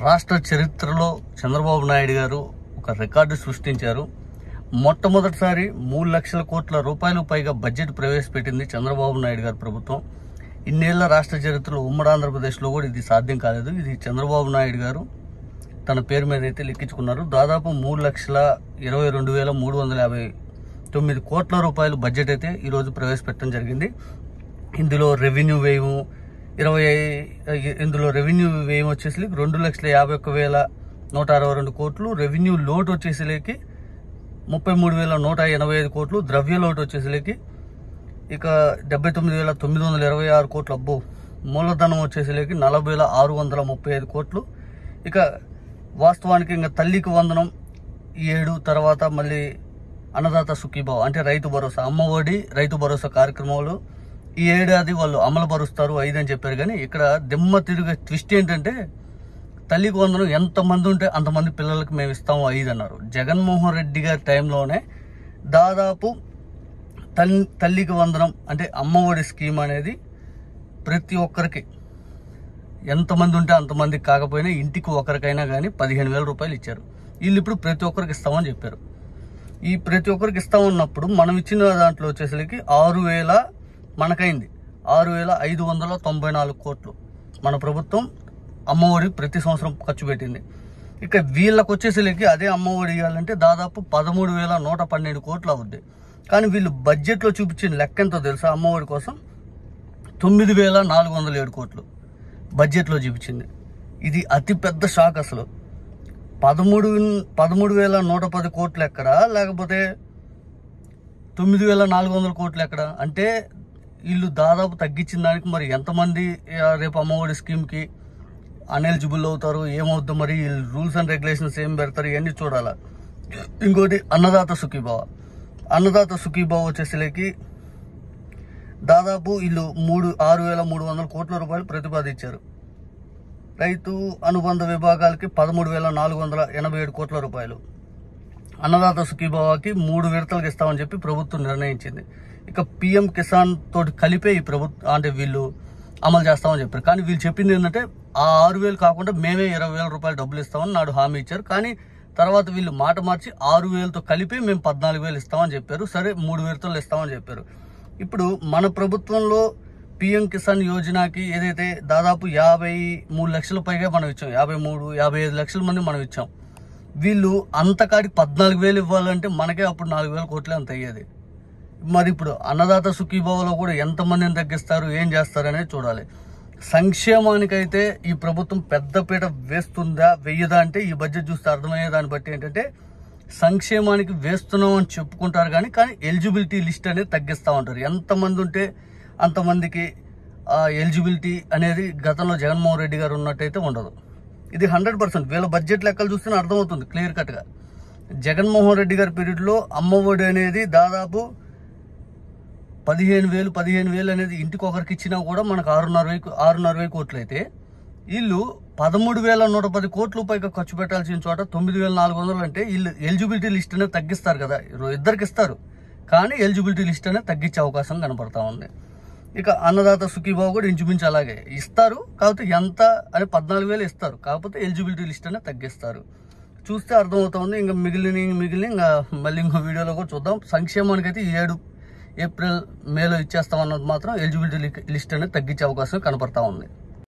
రాష్ట్ర చరిత్రలో చంద్రబాబు నాయుడు గారు ఒక రికార్డు సృష్టించారు. మొట్టమొదటిసారి 3 లక్షల కోట్ల రూపాయలు పైగా బడ్జెట్ ప్రవేశపెట్టింది చంద్రబాబు నాయుడు గారి ప్రభుత్వం. ఇన్నేళ్ల రాష్ట్ర చరిత్రలో ఉమ్మడి ఆంధ్రప్రదేశ్లో కూడా ఇది సాధ్యం కాలేదు. ఇది చంద్రబాబు నాయుడు గారు తన పేరు మీద అయితే లెక్కించుకున్నారు. దాదాపు 3,22,359 కోట్ల రూపాయలు బడ్జెట్ అయితే ఈరోజు ప్రవేశపెట్టడం జరిగింది. ఇందులో రెవెన్యూ వ్యయం వచ్చేసి 2,51,162 కోట్లు, రెవెన్యూ లోటు వచ్చేసరికి 33,185 కోట్లు, ద్రవ్య లోటు వచ్చేసరికి ఇక 79,926 కోట్లు. అబ్బో, మూలధనం వచ్చేసరికి 40,635 కోట్లు. ఇక వాస్తవానికి ఇంకా తల్లికి వందనం 7 తర్వాత మళ్ళీ అన్నదాత సుఖీభావ అంటే రైతు భరోసా, అమ్మఒడి రైతు భరోసా కార్యక్రమాలు ఈ ఏడాది వాళ్ళు అమలు పరుస్తారు 5 అని చెప్పారు. కానీ ఇక్కడ దిమ్మ తిరిగే ట్విస్ట్ ఏంటంటే తల్లికి వందనం ఎంతమంది ఉంటే అంతమంది పిల్లలకి మేము ఇస్తాము 5 అన్నారు. జగన్మోహన్ రెడ్డి గారి టైంలోనే దాదాపు తల్లికి వందనం అంటే అమ్మఒడి స్కీమ్ అనేది ప్రతి ఒక్కరికి ఎంతమంది ఉంటే అంతమందికి కాకపోయినా ఇంటికి ఒకరికైనా కానీ 15,000 రూపాయలు ఇచ్చారు. వీళ్ళు ఇప్పుడు ప్రతి ఒక్కరికి ఇస్తామని చెప్పారు. ఈ ప్రతి ఒక్కరికి ఇస్తామన్నప్పుడు మనం ఇచ్చిన దాంట్లో వచ్చేసరికి 6,000 మనకైంది 6,594 కోట్లు మన ప్రభుత్వం అమ్మఒడి ప్రతి సంవత్సరం ఖర్చు పెట్టింది. ఇక వీళ్ళకి వచ్చేసరికి అదే అమ్మఒడి ఇవ్వాలంటే దాదాపు 13,112 కోట్లు అవుద్ది. కానీ వీళ్ళు బడ్జెట్లో చూపించిన లెక్క ఎంతో తెలుసా? అమ్మఒడి కోసం 9,407 కోట్లు బడ్జెట్లో చూపించింది. ఇది అతిపెద్ద షాక్. అసలు 13,110 కోట్లు ఎక్కడా, లేకపోతే 9,400 కోట్లు ఎక్కడ అంటే వీళ్ళు దాదాపు తగ్గించిన దానికి మరి ఎంతమంది రేపు అమ్మఒడి స్కీమ్కి అన్ఎలిజిబుల్ అవుతారు, ఏమవుద్దు, మరి రూల్స్ అండ్ రెగ్యులేషన్స్ ఏం పెడతారు, ఇవన్నీ చూడాలి. ఇంకోటి అన్నదాత సుఖీభావ వచ్చేసరికి దాదాపు వీళ్ళు 6,300 కోట్ల రూపాయలు ప్రతిపాదించారు. రైతు అనుబంధ విభాగాలకి 13,487 కోట్ల రూపాయలు. అన్నదాత సుఖీభావకి 3 విడతలకు ఇస్తామని చెప్పి ప్రభుత్వం నిర్ణయించింది. ఇక పిఎం కిసాన్ తోటి కలిపే ఈ ప్రభుత్వం అంటే వీళ్ళు అమలు చేస్తామని చెప్పారు. కానీ వీళ్ళు చెప్పింది ఏంటంటే ఆ 6,000 కాకుండా మేమే 20,000 రూపాయలు డబ్బులు ఇస్తామని నాడు హామీ ఇచ్చారు. కానీ తర్వాత వీళ్ళు మాట మార్చి 6,000తో కలిపి మేము 14,000 ఇస్తామని చెప్పారు. సరే 3 విడతలు ఇస్తామని చెప్పారు. ఇప్పుడు మన ప్రభుత్వంలో పిఎం కిసాన్ యోజనకి ఏదైతే దాదాపు 53 లక్షల పైగా మనం ఇచ్చాం, 55 లక్షల మంది మనం ఇచ్చాం. వీళ్ళు అంతకాడికి 14,000 ఇవ్వాలంటే మనకే అప్పుడు 4,000 కోట్లే అంత అయ్యేది. మరి ఇప్పుడు అన్నదాత సుఖీభావలో కూడా ఎంతమందిని తగ్గిస్తారు, ఏం చేస్తారు అనేది చూడాలి. సంక్షేమానికైతే ఈ ప్రభుత్వం పెద్దపీట వేస్తుందా వెయ్యదా అంటే ఈ బడ్జెట్ చూస్తే అర్థమయ్యే దాన్ని బట్టి ఏంటంటే సంక్షేమానికి వేస్తున్నాం అని చెప్పుకుంటారు కానీ ఎలిజిబిలిటీ లిస్ట్ అనేది తగ్గిస్తూ ఉంటారు. ఎంతమంది ఉంటే అంతమందికి ఎలిజిబిలిటీ అనేది గతంలో జగన్మోహన్ రెడ్డి గారు ఉన్నట్టయితే ఉండదు. ఇది 100% వీళ్ళ బడ్జెట్ లెక్కలు చూస్తేనే అర్థమవుతుంది క్లియర్ కట్గా. జగన్మోహన్ రెడ్డి గారి పీరియడ్లో అమ్మఒడి అనేది దాదాపు 15,000 అనేది ఇంటికి ఒకరికి ఇచ్చినా కూడా మనకు 6,500 కోట్లు అయితే వీళ్ళు 13,110 కోట్ల పైగా ఖర్చు పెట్టాల్సిన చోట 9,400 అంటే వీళ్ళు ఎలిజిబిలిటీ లిస్ట్ అనేది తగ్గిస్తారు కదా, ఇద్దరికి ఇస్తారు కానీ ఎలిజిబిలిటీ లిస్ట్ అనేది తగ్గించే అవకాశం కనపడతా ఉంది. ఇక అన్నదాత సుఖీభావ కూడా ఇంచుమించు అలాగే ఇస్తారు, కాకపోతే ఎంత అని 14,000 ఇస్తారు, కాకపోతే ఎలిజిబిలిటీ లిస్ట్ అనేది తగ్గిస్తారు. చూస్తే అర్థమవుతా ఉంది. ఇంకా మిగిలిన ఇంకా మళ్ళీ ఇంకో వీడియోలో కూడా చూద్దాం. సంక్షేమానికి అయితే 7 ఏప్రిల్ మేలో ఇచ్చేస్తామన్నది మాత్రం ఎలిజిబిలిటీ లిస్ట్ అనేది తగ్గించే అవకాశం కనపడతా ఉంది.